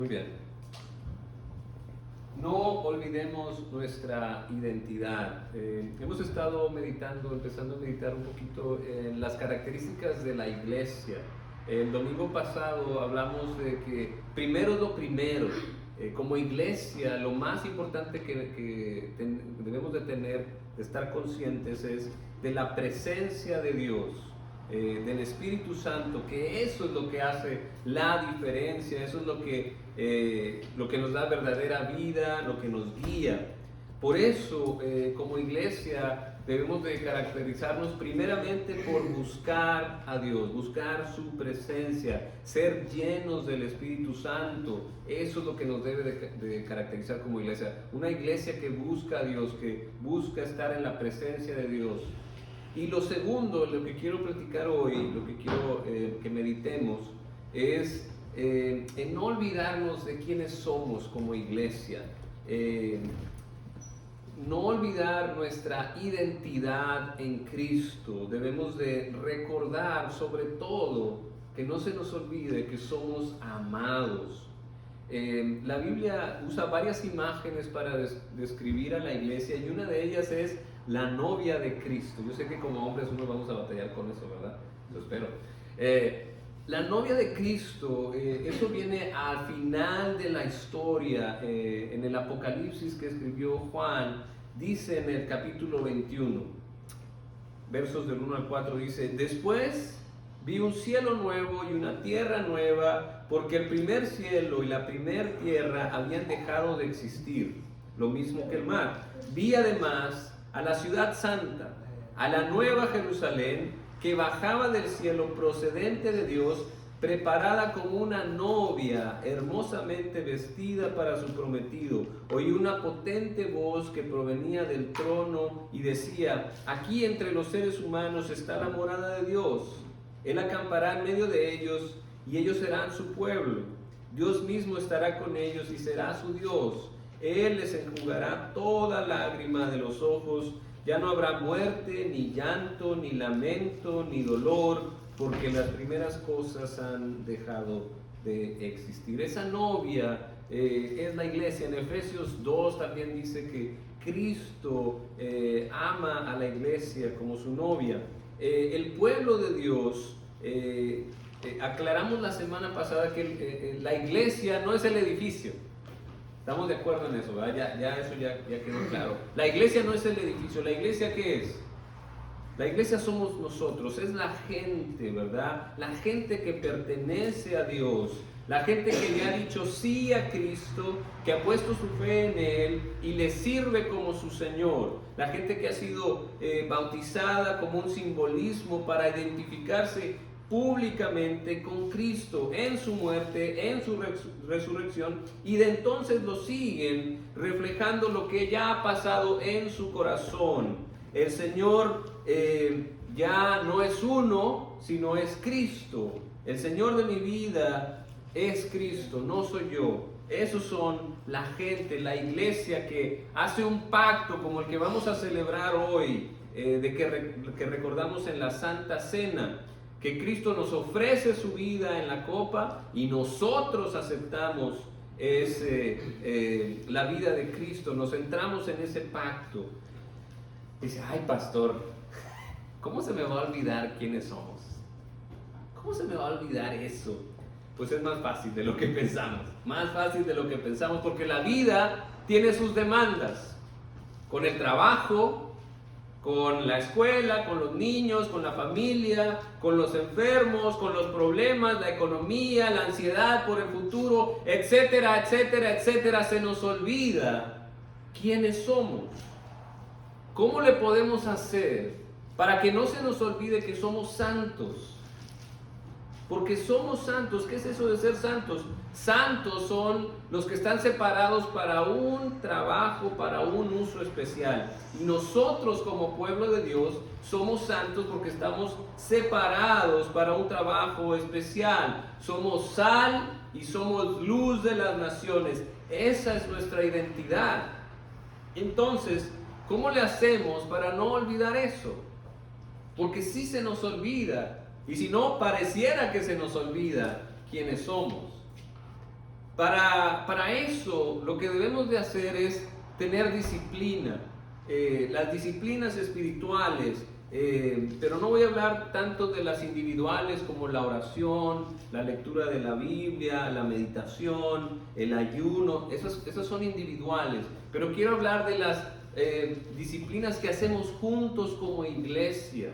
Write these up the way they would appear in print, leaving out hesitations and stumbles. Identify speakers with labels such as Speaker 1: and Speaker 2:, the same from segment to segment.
Speaker 1: Muy bien. No olvidemos nuestra identidad. Hemos estado empezando a meditar un poquito en las características de la iglesia. El domingo pasado hablamos de que primero es lo primero. Como iglesia, lo más importante que debemos de tener, de estar conscientes, es de la presencia de Dios, del Espíritu Santo, que eso es lo que hace la diferencia, eso es lo que nos da verdadera vida, lo que nos guía. Por eso, como iglesia, debemos de caracterizarnos primeramente por buscar a Dios, buscar su presencia, ser llenos del Espíritu Santo. Eso es lo que nos debe de caracterizar como iglesia. Una iglesia que busca a Dios, que busca estar en la presencia de Dios. Y lo segundo, lo que quiero platicar hoy, lo que quiero que meditemos, es en no olvidarnos de quiénes somos como iglesia. No olvidar nuestra identidad en Cristo. Debemos de recordar sobre todo, que no se nos olvide que somos amados. La Biblia usa varias imágenes para describir a la iglesia, y una de ellas es la novia de Cristo. Yo sé que como hombres uno vamos a batallar con eso, ¿verdad? Lo espero. La novia de Cristo, eso viene al final de la historia, en el Apocalipsis que escribió Juan. Dice en el capítulo 21, versos del 1 al 4, dice: después vi un cielo nuevo y una tierra nueva, porque el primer cielo y la primer tierra habían dejado de existir, lo mismo que el mar. Vi además a la ciudad santa, a la nueva Jerusalén, que bajaba del cielo procedente de Dios, preparada como una novia hermosamente vestida para su prometido. Oí una potente voz que provenía del trono y decía: aquí entre los seres humanos está la morada de Dios. Él acampará en medio de ellos, y ellos serán su pueblo. Dios mismo estará con ellos y será su Dios. Él les enjugará toda lágrima de los ojos. Ya no habrá muerte, ni llanto, ni lamento, ni dolor, porque las primeras cosas han dejado de existir. Esa novia es la iglesia. En Efesios 2 también dice que Cristo ama a la iglesia como su novia. El pueblo de Dios, aclaramos la semana pasada que la iglesia no es el edificio. Estamos de acuerdo en eso, ¿verdad? Eso ya quedó claro. La iglesia no es el edificio. ¿La iglesia qué es? La iglesia somos nosotros, es la gente, ¿verdad? La gente que pertenece a Dios, la gente que le ha dicho sí a Cristo, que ha puesto su fe en Él y le sirve como su Señor. La gente que ha sido bautizada como un simbolismo para identificarse públicamente con Cristo en su muerte, en su resurrección, y de entonces lo siguen reflejando lo que ya ha pasado en su corazón. El Señor ya no es uno, sino es Cristo. El Señor de mi vida es Cristo, no soy yo. Esos son la gente, la iglesia que hace un pacto como el que vamos a celebrar hoy, que recordamos en la Santa Cena, que Cristo nos ofrece su vida en la copa y nosotros aceptamos la vida de Cristo, nos entramos en ese pacto. Dice: ay, pastor, ¿cómo se me va a olvidar quiénes somos? ¿Cómo se me va a olvidar eso? Pues es más fácil de lo que pensamos, porque la vida tiene sus demandas, con el trabajo, con la escuela, con los niños, con la familia, con los enfermos, con los problemas, la economía, la ansiedad por el futuro, etcétera, etcétera, etcétera. Se nos olvida quiénes somos. ¿Cómo le podemos hacer para que no se nos olvide que somos santos? Porque somos santos. ¿Qué es eso de ser santos? Santos son los que están separados para un trabajo, para un uso especial. Y nosotros como pueblo de Dios somos santos porque estamos separados para un trabajo especial. Somos sal y somos luz de las naciones. Esa es nuestra identidad. Entonces, ¿cómo le hacemos para no olvidar eso? Porque si se nos olvida, y si no, pareciera que se nos olvida quiénes somos. Para eso lo que debemos de hacer es tener disciplina, las disciplinas espirituales, pero no voy a hablar tanto de las individuales como la oración, la lectura de la Biblia, la meditación, el ayuno, esas son individuales, pero quiero hablar de las disciplinas que hacemos juntos como iglesia.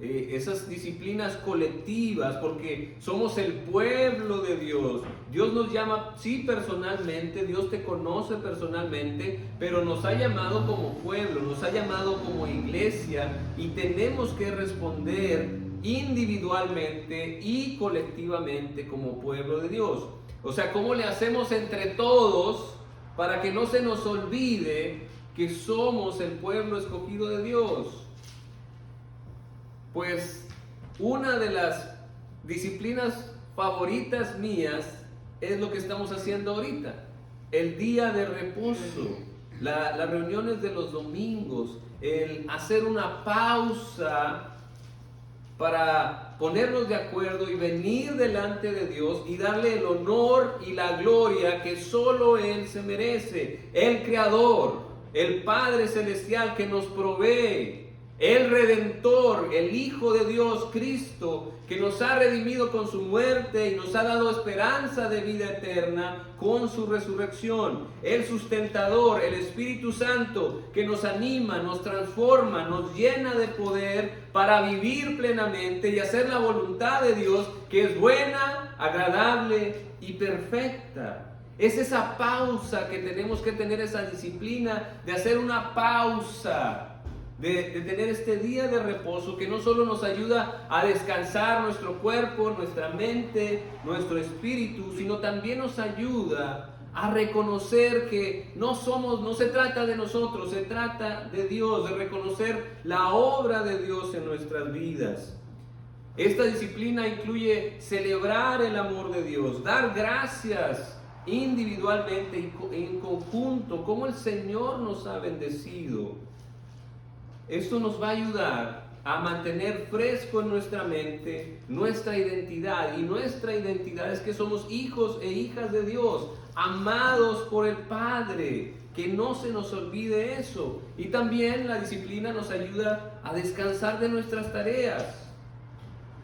Speaker 1: Esas disciplinas colectivas, porque somos el pueblo de Dios. Dios nos llama, sí, personalmente, Dios te conoce personalmente, pero nos ha llamado como pueblo, nos ha llamado como iglesia, y tenemos que responder individualmente y colectivamente como pueblo de Dios. O sea, ¿cómo le hacemos entre todos para que no se nos olvide que somos el pueblo escogido de Dios? Pues una de las disciplinas favoritas mías es lo que estamos haciendo ahorita, el día de reposo, las reuniones de los domingos, el hacer una pausa para ponernos de acuerdo y venir delante de Dios y darle el honor y la gloria que solo Él se merece, el Creador, el Padre Celestial que nos provee, el Redentor, el Hijo de Dios, Cristo, que nos ha redimido con su muerte y nos ha dado esperanza de vida eterna con su resurrección. El Sustentador, el Espíritu Santo, que nos anima, nos transforma, nos llena de poder para vivir plenamente y hacer la voluntad de Dios, que es buena, agradable y perfecta. Es esa pausa que tenemos que tener, esa disciplina de hacer una pausa. De tener este día de reposo que no solo nos ayuda a descansar nuestro cuerpo, nuestra mente, nuestro espíritu, sino también nos ayuda a reconocer que no se trata de nosotros, se trata de Dios, de reconocer la obra de Dios en nuestras vidas. Esta disciplina incluye celebrar el amor de Dios, dar gracias individualmente y en conjunto, como el Señor nos ha bendecido. Esto nos va a ayudar a mantener fresco en nuestra mente nuestra identidad. Y nuestra identidad es que somos hijos e hijas de Dios, amados por el Padre. Que no se nos olvide eso. Y también la disciplina nos ayuda a descansar de nuestras tareas,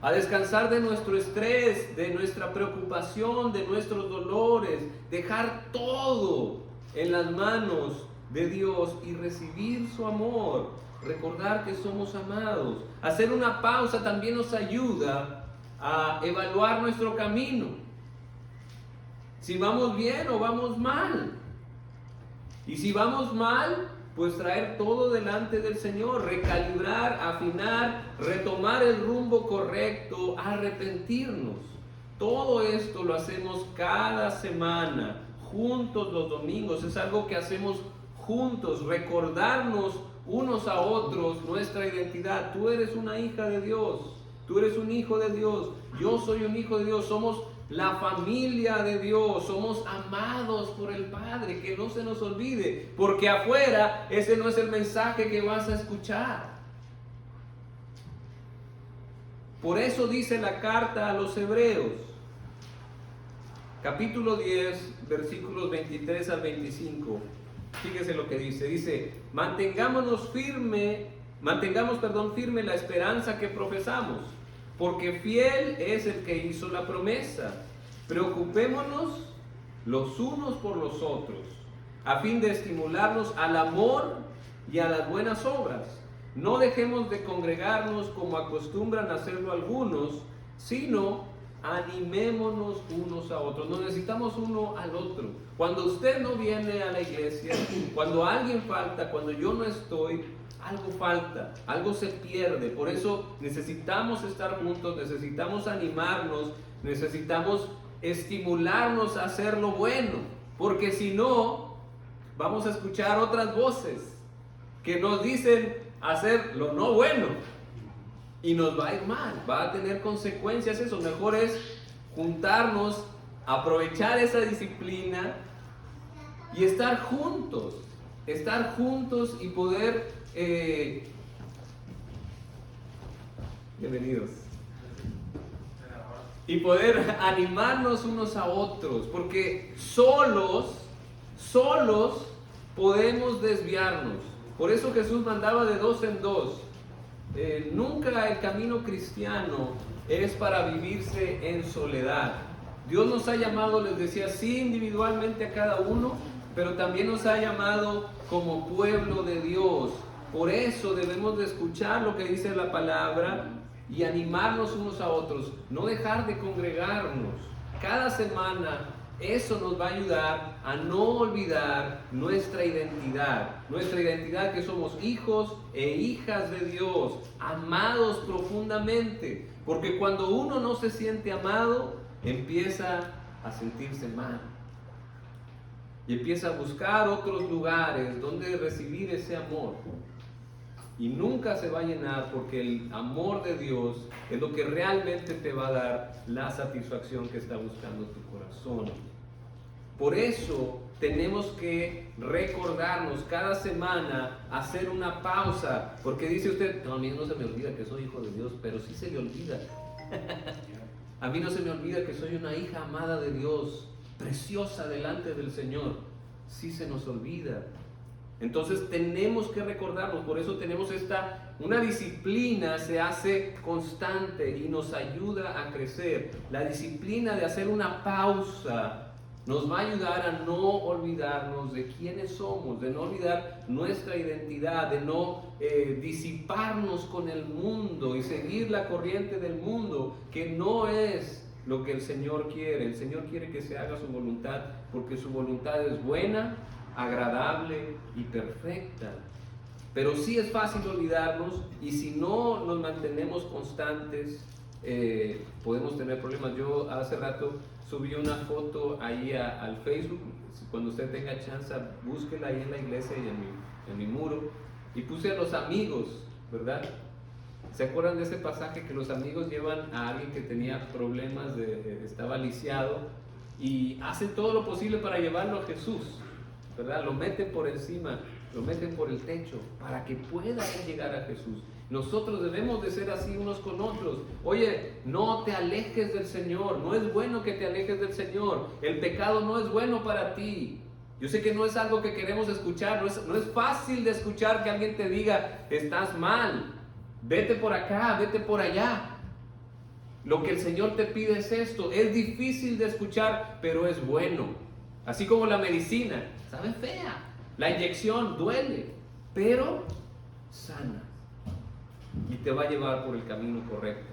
Speaker 1: a descansar de nuestro estrés, de nuestra preocupación, de nuestros dolores. Dejar todo en las manos de Dios y recibir su amor. Recordar que somos amados. Hacer una pausa también nos ayuda a evaluar nuestro camino. Si vamos bien o vamos mal. Y si vamos mal, pues traer todo delante del Señor, recalibrar, afinar, retomar el rumbo correcto, arrepentirnos. Todo esto lo hacemos cada semana, juntos los domingos. Es algo que hacemos juntos, recordarnos unos a otros nuestra identidad. Tú eres una hija de Dios, tú eres un hijo de Dios, yo soy un hijo de Dios, somos la familia de Dios, somos amados por el Padre, que no se nos olvide, porque afuera ese no es el mensaje que vas a escuchar. Por eso dice la carta a los Hebreos, capítulo 10, versículos 23 al 25. Fíjese lo que dice, mantengamos firme la esperanza que profesamos, porque fiel es el que hizo la promesa. Preocupémonos los unos por los otros, a fin de estimularnos al amor y a las buenas obras. No dejemos de congregarnos como acostumbran a hacerlo algunos, sino animémonos unos a otros. Nos necesitamos uno al otro. Cuando usted no viene a la iglesia, cuando alguien falta, cuando yo no estoy, algo falta, algo se pierde. Por eso necesitamos estar juntos, necesitamos animarnos, necesitamos estimularnos a hacer lo bueno, porque si no, vamos a escuchar otras voces que nos dicen hacer lo no bueno. Y nos va a ir mal, va a tener consecuencias eso. Mejor es juntarnos, aprovechar esa disciplina y estar juntos y poder... Bienvenidos. y poder animarnos unos a otros, porque solos podemos desviarnos. Por eso Jesús mandaba de dos en dos. Nunca el camino cristiano es para vivirse en soledad. Dios nos ha llamado, les decía, sí individualmente a cada uno, pero también nos ha llamado como pueblo de Dios. Por eso debemos de escuchar lo que dice la palabra y animarnos unos a otros, no dejar de congregarnos. Cada semana eso nos va a ayudar a no olvidar nuestra identidad que somos hijos e hijas de Dios, amados profundamente, porque cuando uno no se siente amado, empieza a sentirse mal y empieza a buscar otros lugares donde recibir ese amor. Y nunca se va a llenar, porque el amor de Dios es lo que realmente te va a dar la satisfacción que está buscando tu corazón. Por eso tenemos que recordarnos cada semana, hacer una pausa, porque dice usted, no, a mí no se me olvida que soy hijo de Dios, pero sí se le olvida. A mí no se me olvida que soy una hija amada de Dios, preciosa delante del Señor. Sí se nos olvida. Entonces tenemos que recordarnos, por eso tenemos una disciplina se hace constante y nos ayuda a crecer. La disciplina de hacer una pausa nos va a ayudar a no olvidarnos de quiénes somos, de no olvidar nuestra identidad, de no disiparnos con el mundo y seguir la corriente del mundo, que no es lo que el Señor quiere. El Señor quiere que se haga su voluntad, porque su voluntad es buena, agradable y perfecta. Pero sí es fácil olvidarnos, y si no nos mantenemos constantes, podemos tener problemas. Yo hace rato subí una foto ahí al Facebook. Cuando usted tenga chance, búsquela ahí en la iglesia y en mi muro, y puse a los amigos, ¿verdad? ¿Se acuerdan de ese pasaje que los amigos llevan a alguien que tenía problemas, estaba lisiado, y hacen todo lo posible para llevarlo a Jesús, ¿verdad? Lo meten por encima, lo meten por el techo para que pueda llegar a Jesús? Nosotros debemos de ser así unos con otros. Oye, no te alejes del Señor, no es bueno que te alejes del Señor. El pecado no es bueno para ti. Yo sé que no es algo que queremos escuchar, no es fácil de escuchar que alguien te diga, estás mal, vete por acá, vete por allá. Lo que el Señor te pide es esto. Es difícil de escuchar, pero es bueno. Así como la medicina, sabe fea, la inyección duele, pero sana y te va a llevar por el camino correcto.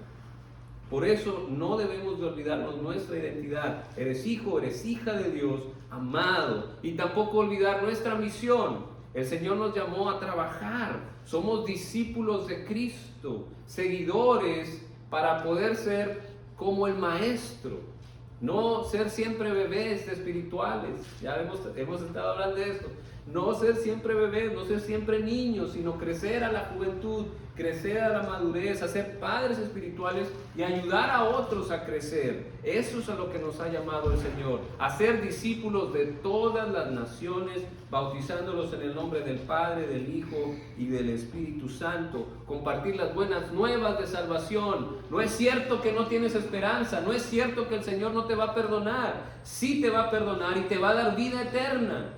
Speaker 1: Por eso no debemos de olvidarnos nuestra identidad. Eres hijo, eres hija de Dios, amado. Y tampoco olvidar nuestra misión. El Señor nos llamó a trabajar. Somos discípulos de Cristo, seguidores para poder ser como el Maestro. No ser siempre bebés espirituales. Ya hemos estado hablando de esto. No ser siempre bebés, no ser siempre niños, sino crecer a la juventud, crecer a la madurez, a ser padres espirituales y ayudar a otros a crecer. Eso es a lo que nos ha llamado el Señor, a ser discípulos de todas las naciones, bautizándolos en el nombre del Padre, del Hijo y del Espíritu Santo. Compartir las buenas nuevas de salvación. No es cierto que no tienes esperanza, no es cierto que el Señor no te va a perdonar. Sí te va a perdonar y te va a dar vida eterna.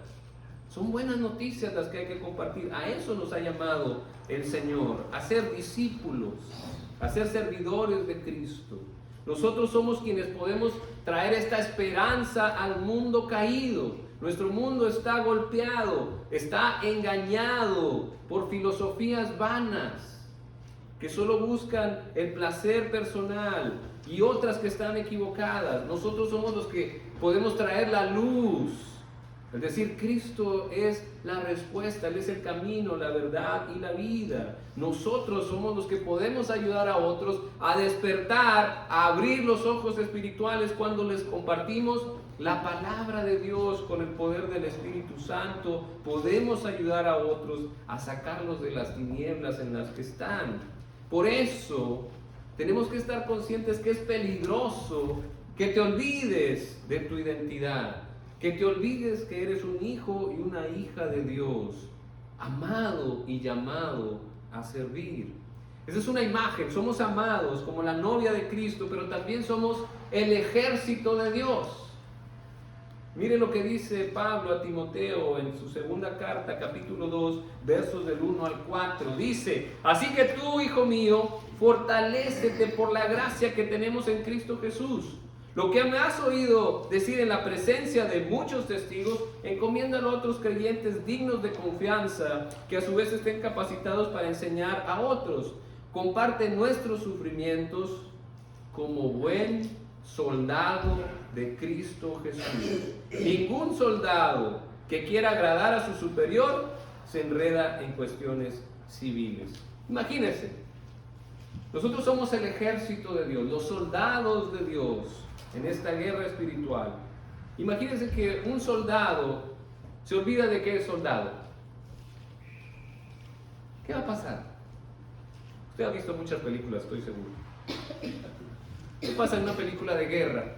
Speaker 1: Son buenas noticias las que hay que compartir. A eso nos ha llamado el Señor, a ser discípulos, a ser servidores de Cristo. Nosotros somos quienes podemos traer esta esperanza al mundo caído. Nuestro mundo está golpeado, está engañado por filosofías vanas que solo buscan el placer personal y otras que están equivocadas. Nosotros somos los que podemos traer la luz. Es decir, Cristo es la respuesta, Él es el camino, la verdad y la vida. Nosotros somos los que podemos ayudar a otros a despertar, a abrir los ojos espirituales cuando les compartimos la palabra de Dios con el poder del Espíritu Santo. Podemos ayudar a otros a sacarlos de las tinieblas en las que están. Por eso tenemos que estar conscientes que es peligroso que te olvides de tu identidad. Que te olvides que eres un hijo y una hija de Dios, amado y llamado a servir. Esa es una imagen. Somos amados como la novia de Cristo, pero también somos el ejército de Dios. Mire lo que dice Pablo a Timoteo en su segunda carta, capítulo 2, versos del 1 al 4. Dice: así que tú, hijo mío, fortalécete por la gracia que tenemos en Cristo Jesús. Lo que me has oído decir en la presencia de muchos testigos, encomiéndalo a otros creyentes dignos de confianza, que a su vez estén capacitados para enseñar a otros. Comparte nuestros sufrimientos como buen soldado de Cristo Jesús. Ningún soldado que quiera agradar a su superior se enreda en cuestiones civiles. Imagínense, nosotros somos el ejército de Dios, los soldados de Dios en esta guerra espiritual. Imagínense que un soldado se olvida de que es soldado. ¿Qué va a pasar? Usted ha visto muchas películas, estoy seguro. ¿Qué pasa en una película de guerra?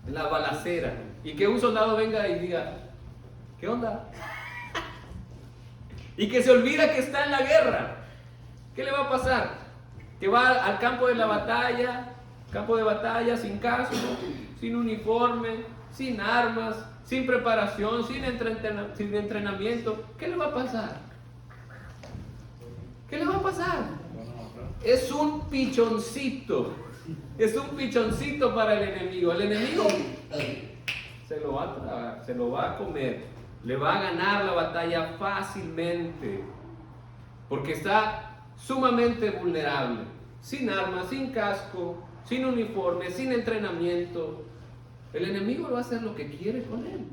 Speaker 1: En la balacera. Y que un soldado venga y diga: ¿qué onda? Y que se olvida que está en la guerra. ¿Qué le va a pasar? Que va al campo de la batalla, sin casco, sin uniforme, sin armas, sin preparación, sin entrenamiento. ¿Qué le va a pasar? ¿Qué le va a pasar? Es un pichoncito. Es un pichoncito para el enemigo. El enemigo se lo va a tragar, se lo va a comer. Le va a ganar la batalla fácilmente. Porque está sumamente vulnerable. Sin armas, sin casco, sin uniforme, sin entrenamiento. El enemigo va a hacer lo que quiere con él.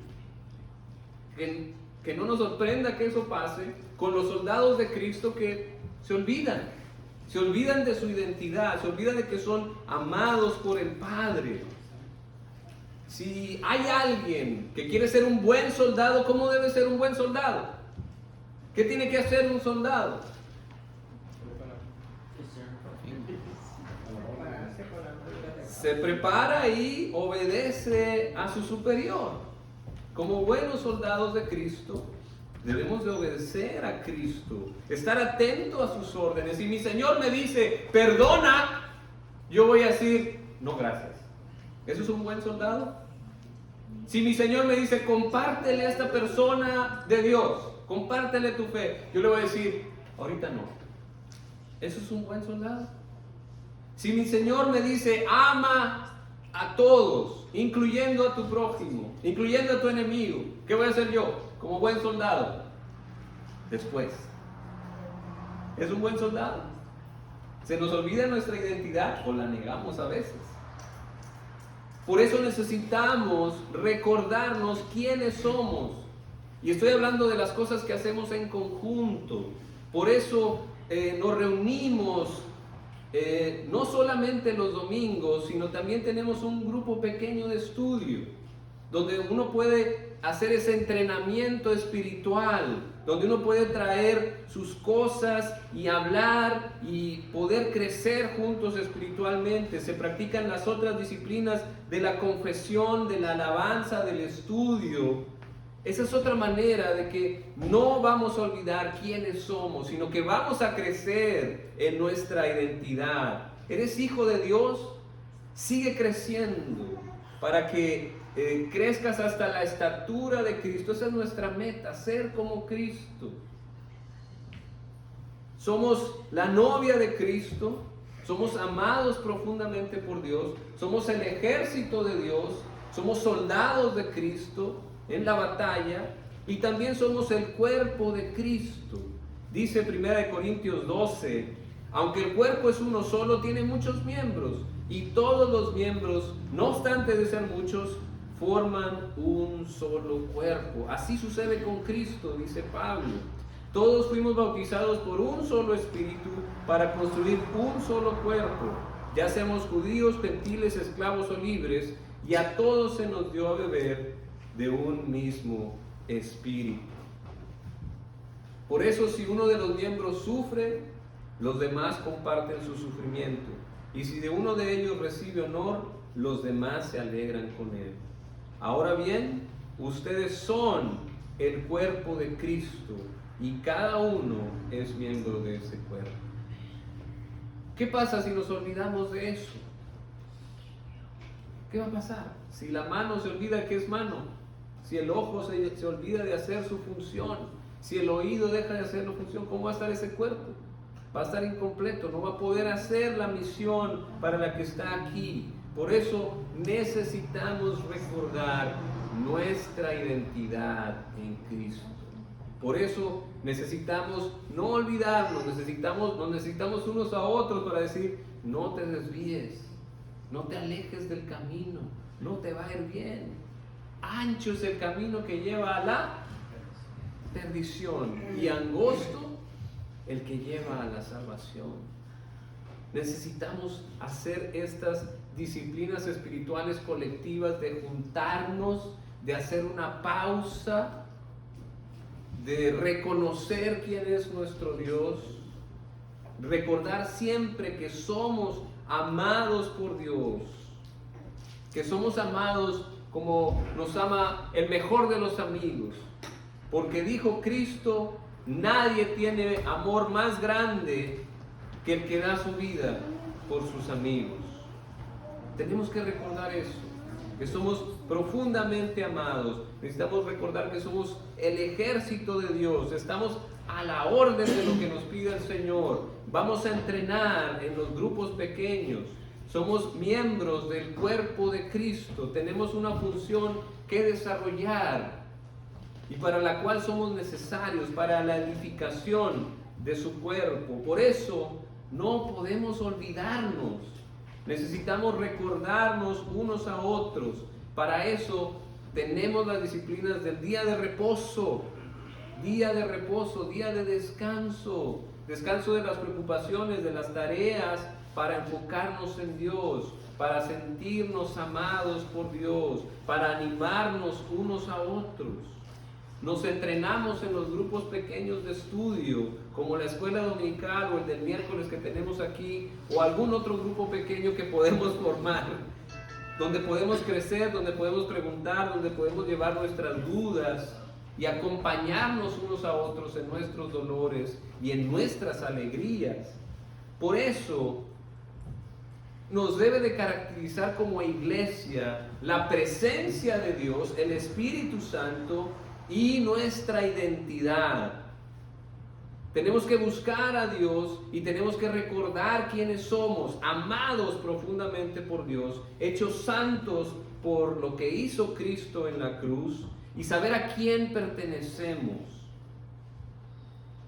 Speaker 1: Que no nos sorprenda que eso pase con los soldados de Cristo que se olvidan de su identidad, se olvidan de que son amados por el Padre. Si hay alguien que quiere ser un buen soldado, ¿cómo debe ser un buen soldado? ¿Qué tiene que hacer un soldado? Se prepara y obedece a su superior. Como buenos soldados de Cristo, debemos de obedecer a Cristo, estar atento a sus órdenes. Si mi Señor me dice: perdona, yo voy a decir: no, gracias. ¿Eso es un buen soldado? Si mi Señor me dice: compártele a esta persona de Dios, compártele tu fe, yo le voy a decir: ahorita no. ¿Eso es un buen soldado? Si mi Señor me dice: ama a todos, incluyendo a tu prójimo, incluyendo a tu enemigo, ¿qué voy a hacer yo como buen soldado? Después. ¿Es un buen soldado? ¿Se nos olvida nuestra identidad o la negamos a veces? Por eso necesitamos recordarnos quiénes somos. Y estoy hablando de las cosas que hacemos en conjunto. Por eso nos reunimos no solamente los domingos, sino también tenemos un grupo pequeño de estudio, donde uno puede hacer ese entrenamiento espiritual, donde uno puede traer sus cosas y hablar y poder crecer juntos espiritualmente. Se practican las otras disciplinas de la confesión, de la alabanza, del estudio. Esa es otra manera de que no vamos a olvidar quiénes somos, sino que vamos a crecer en nuestra identidad. ¿Eres hijo de Dios? Sigue creciendo para que crezcas hasta la estatura de Cristo. Esa es nuestra meta, ser como Cristo. Somos la novia de Cristo, somos amados profundamente por Dios, somos el ejército de Dios, somos soldados de Cristo en la batalla, y también somos el cuerpo de Cristo. Dice 1 Corintios 12, aunque el cuerpo es uno solo, tiene muchos miembros, y todos los miembros, no obstante de ser muchos, forman un solo cuerpo. Así sucede con Cristo, dice Pablo. Todos fuimos bautizados por un solo espíritu para construir un solo cuerpo, ya seamos judíos, gentiles, esclavos o libres, y a todos se nos dio a beber de un mismo espíritu. Por eso, si uno de los miembros sufre, los demás comparten su sufrimiento, y si de uno de ellos recibe honor, los demás se alegran con él. Ahora bien, ustedes son el cuerpo de Cristo, y cada uno es miembro de ese cuerpo. ¿Qué pasa si nos olvidamos de eso? ¿qué va a pasar? Si la mano se olvida que es mano, si el ojo se olvida de hacer su función, si el oído deja de hacer su función, ¿cómo va a estar ese cuerpo? Va a estar incompleto, no va a poder hacer la misión para la que está aquí. Por eso necesitamos recordar nuestra identidad en Cristo. Por eso necesitamos no olvidarnos, nos necesitamos unos a otros para decir, no te desvíes, no te alejes del camino, no te va a ir bien. Ancho es el camino que lleva a la perdición y angosto el que lleva a la salvación. Necesitamos hacer estas disciplinas espirituales colectivas de juntarnos, de hacer una pausa, de reconocer quién es nuestro Dios, recordar siempre que somos amados por Dios, que somos amados como nos ama el mejor de los amigos, porque dijo Cristo, nadie tiene amor más grande que el que da su vida por sus amigos. Tenemos que recordar eso, que somos profundamente amados. Necesitamos recordar que somos el ejército de Dios, estamos a la orden de lo que nos pide el Señor. Vamos a entrenar en los grupos pequeños, somos miembros del cuerpo de Cristo, tenemos una función que desarrollar y para la cual somos necesarios para la edificación de su cuerpo. Por eso no podemos olvidarnos, necesitamos recordarnos unos a otros. Para eso tenemos las disciplinas del día de reposo, día de descanso, descanso de las preocupaciones, de las tareas, para enfocarnos en Dios, para sentirnos amados por Dios, para animarnos unos a otros. Nos entrenamos en los grupos pequeños de estudio, como la escuela dominical o el del miércoles que tenemos aquí, o algún otro grupo pequeño que podemos formar, donde podemos crecer, donde podemos preguntar, donde podemos llevar nuestras dudas y acompañarnos unos a otros en nuestros dolores y en nuestras alegrías. Por eso nos debe de caracterizar como iglesia la presencia de Dios, el Espíritu Santo y nuestra identidad. Tenemos que buscar a Dios y tenemos que recordar quiénes somos, amados profundamente por Dios, hechos santos por lo que hizo Cristo en la cruz y saber a quién pertenecemos.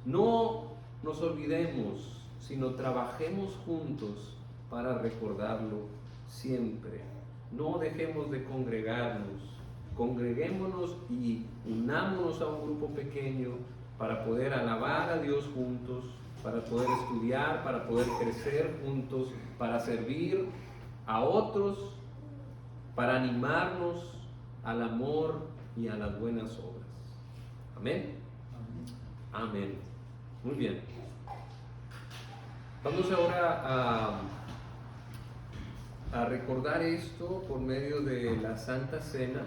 Speaker 1: No nos olvidemos, sino trabajemos juntos para recordarlo siempre. No dejemos de congregarnos, congreguémonos y unámonos a un grupo pequeño para poder alabar a Dios juntos, para poder estudiar, para poder crecer juntos, para servir a otros, para animarnos al amor y a las buenas obras. Amén. Amén. Muy bien. Vamos ahora a recordar esto por medio de la Santa Cena.